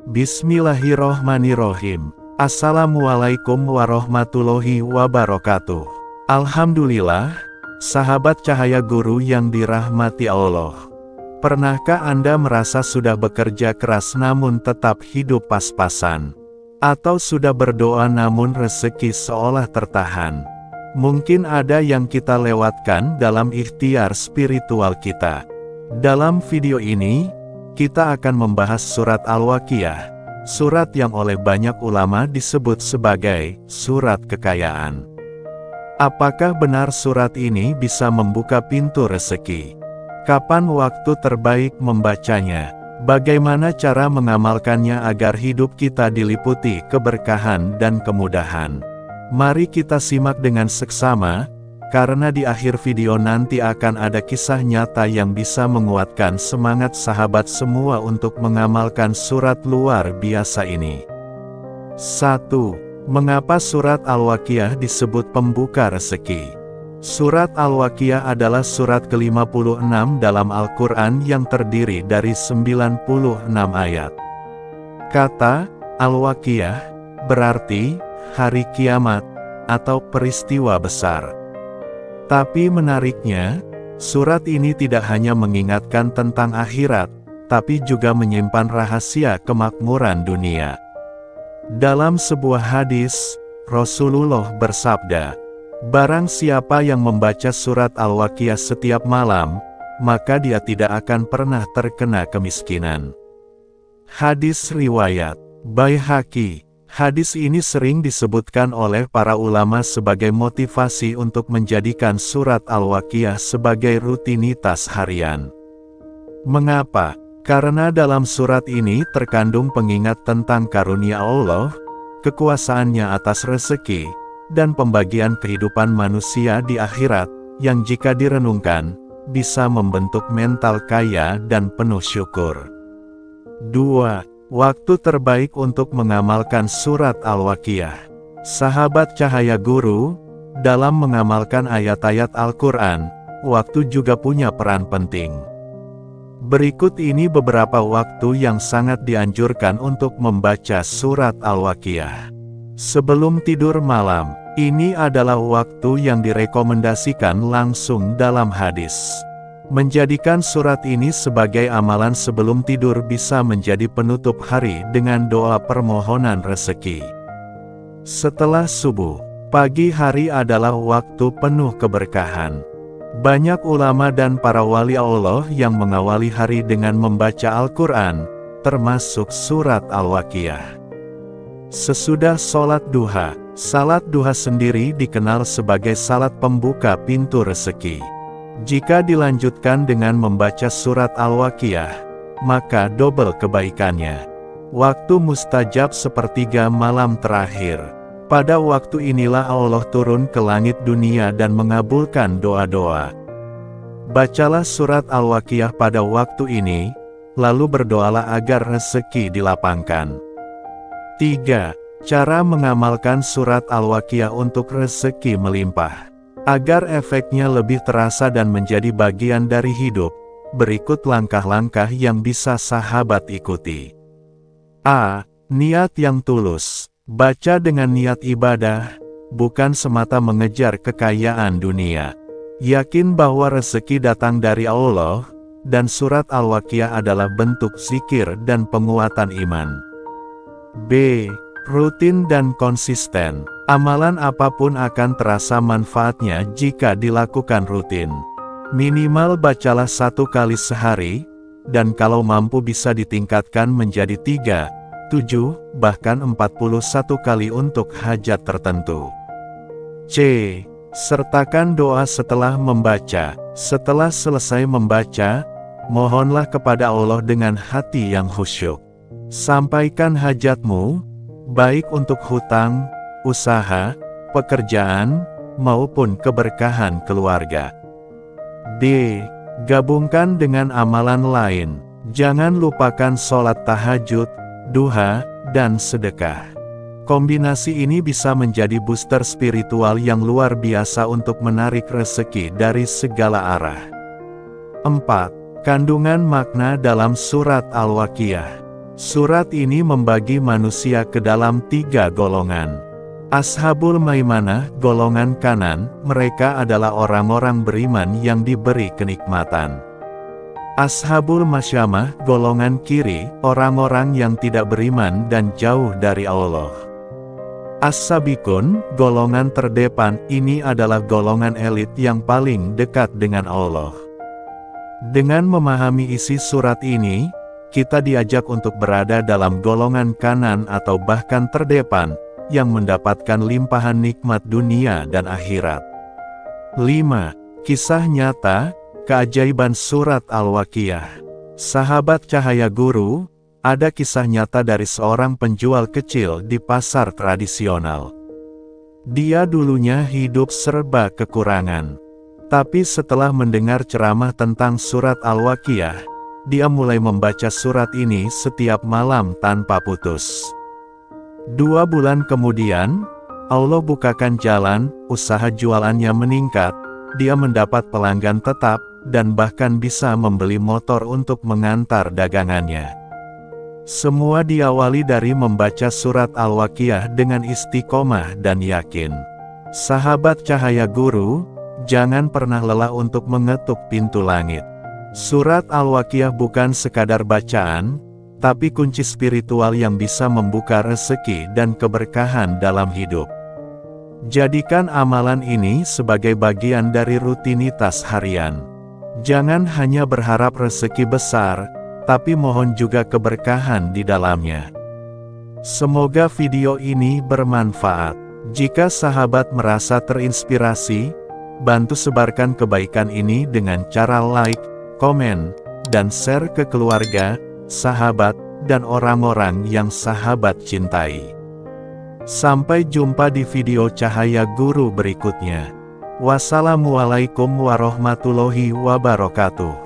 Bismillahirrohmanirrohim. Assalamualaikum warahmatullahi wabarakatuh. Alhamdulillah, sahabat cahaya guru yang dirahmati Allah. Pernahkah Anda merasa sudah bekerja keras namun tetap hidup pas-pasan? Atau sudah berdoa namun rezeki seolah tertahan? Mungkin ada yang kita lewatkan dalam ikhtiar spiritual kita. Dalam video ini, kita akan membahas surat Al-Waqiah, surat yang oleh banyak ulama disebut sebagai surat kekayaan. Apakah benar surat ini bisa membuka pintu rezeki? Kapan waktu terbaik membacanya? Bagaimana cara mengamalkannya agar hidup kita diliputi keberkahan dan kemudahan? Mari kita simak dengan seksama, karena di akhir video nanti akan ada kisah nyata yang bisa menguatkan semangat sahabat semua untuk mengamalkan surat luar biasa ini. 1. Mengapa surat Al-Waqiah disebut pembuka rezeki? Surat Al-Waqiah adalah surat ke-56 dalam Al-Quran yang terdiri dari 96 ayat. Kata Al-Waqiah berarti hari kiamat atau peristiwa besar. Tapi menariknya, surat ini tidak hanya mengingatkan tentang akhirat, tapi juga menyimpan rahasia kemakmuran dunia. Dalam sebuah hadis, Rasulullah bersabda, "Barang siapa yang membaca surat Al-Waqiah setiap malam, maka dia tidak akan pernah terkena kemiskinan." Hadis riwayat Baihaqi. Hadis ini sering disebutkan oleh para ulama sebagai motivasi untuk menjadikan surat Al-Waqiah sebagai rutinitas harian. Mengapa? Karena dalam surat ini terkandung pengingat tentang karunia Allah, kekuasaannya atas rezeki, dan pembagian kehidupan manusia di akhirat, yang jika direnungkan, bisa membentuk mental kaya dan penuh syukur. 2. Waktu terbaik untuk mengamalkan surat Al-Waqiah. Sahabat cahaya guru, dalam mengamalkan ayat-ayat Al-Quran, waktu juga punya peran penting. Berikut ini beberapa waktu yang sangat dianjurkan untuk membaca surat Al-Waqiah. Sebelum tidur malam, ini adalah waktu yang direkomendasikan langsung dalam hadis. Menjadikan surat ini sebagai amalan sebelum tidur bisa menjadi penutup hari dengan doa permohonan rezeki. Setelah subuh, pagi hari adalah waktu penuh keberkahan. Banyak ulama dan para wali Allah yang mengawali hari dengan membaca Al-Quran, termasuk surat Al-Waqiah. Sesudah sholat duha, salat duha sendiri dikenal sebagai salat pembuka pintu rezeki. Jika dilanjutkan dengan membaca surat Al-Waqiah, maka double kebaikannya. Waktu mustajab sepertiga malam terakhir. Pada waktu inilah Allah turun ke langit dunia dan mengabulkan doa-doa. Bacalah surat Al-Waqiah pada waktu ini, lalu berdoalah agar rezeki dilapangkan. 3. Cara mengamalkan surat Al-Waqiah untuk rezeki melimpah. Agar efeknya lebih terasa dan menjadi bagian dari hidup, berikut langkah-langkah yang bisa sahabat ikuti. A. Niat yang tulus. Baca dengan niat ibadah, bukan semata mengejar kekayaan dunia. Yakin bahwa rezeki datang dari Allah, dan surat Al-Waqiah adalah bentuk zikir dan penguatan iman. B. Rutin dan konsisten. Amalan apapun akan terasa manfaatnya jika dilakukan rutin. Minimal bacalah 1 kali sehari, dan kalau mampu bisa ditingkatkan menjadi 3, 7, bahkan 41 kali untuk hajat tertentu. C. Sertakan doa setelah membaca. Setelah selesai membaca, mohonlah kepada Allah dengan hati yang khusyuk. Sampaikan hajatmu, baik untuk hutang, usaha, pekerjaan, maupun keberkahan keluarga. D. Gabungkan dengan amalan lain. Jangan lupakan sholat tahajud, duha, dan sedekah. Kombinasi ini bisa menjadi booster spiritual yang luar biasa untuk menarik rezeki dari segala arah. 4. Kandungan makna dalam surat Al-Waqiah. Surat ini membagi manusia ke dalam 3 golongan. Ashabul Maimanah, golongan kanan, mereka adalah orang-orang beriman yang diberi kenikmatan. Ashabul Masyamah, golongan kiri, orang-orang yang tidak beriman dan jauh dari Allah. As-Sabiqun, golongan terdepan, ini adalah golongan elit yang paling dekat dengan Allah. Dengan memahami isi surat ini, kita diajak untuk berada dalam golongan kanan atau bahkan terdepan, yang mendapatkan limpahan nikmat dunia dan akhirat. 5. Kisah nyata, keajaiban surat Al-Waqiah. Sahabat Cahaya Guru, ada kisah nyata dari seorang penjual kecil di pasar tradisional. Dia dulunya hidup serba kekurangan. Tapi setelah mendengar ceramah tentang surat Al-Waqiah, dia mulai membaca surat ini setiap malam tanpa putus. 2 bulan kemudian, Allah bukakan jalan, usaha jualannya meningkat, dia mendapat pelanggan tetap, dan bahkan bisa membeli motor untuk mengantar dagangannya. Semua diawali dari membaca surat Al-Waqiah dengan istiqomah dan yakin. Sahabat Cahaya Guru, jangan pernah lelah untuk mengetuk pintu langit. Surat Al-Waqiah bukan sekadar bacaan, tapi kunci spiritual yang bisa membuka rezeki dan keberkahan dalam hidup. Jadikan amalan ini sebagai bagian dari rutinitas harian. Jangan hanya berharap rezeki besar, tapi mohon juga keberkahan di dalamnya. Semoga video ini bermanfaat. Jika sahabat merasa terinspirasi, bantu sebarkan kebaikan ini dengan cara like, komen, dan share ke keluarga, sahabat, dan orang-orang yang sahabat cintai. Sampai jumpa di video Cahaya Guru berikutnya. Wassalamualaikum warahmatullahi wabarakatuh.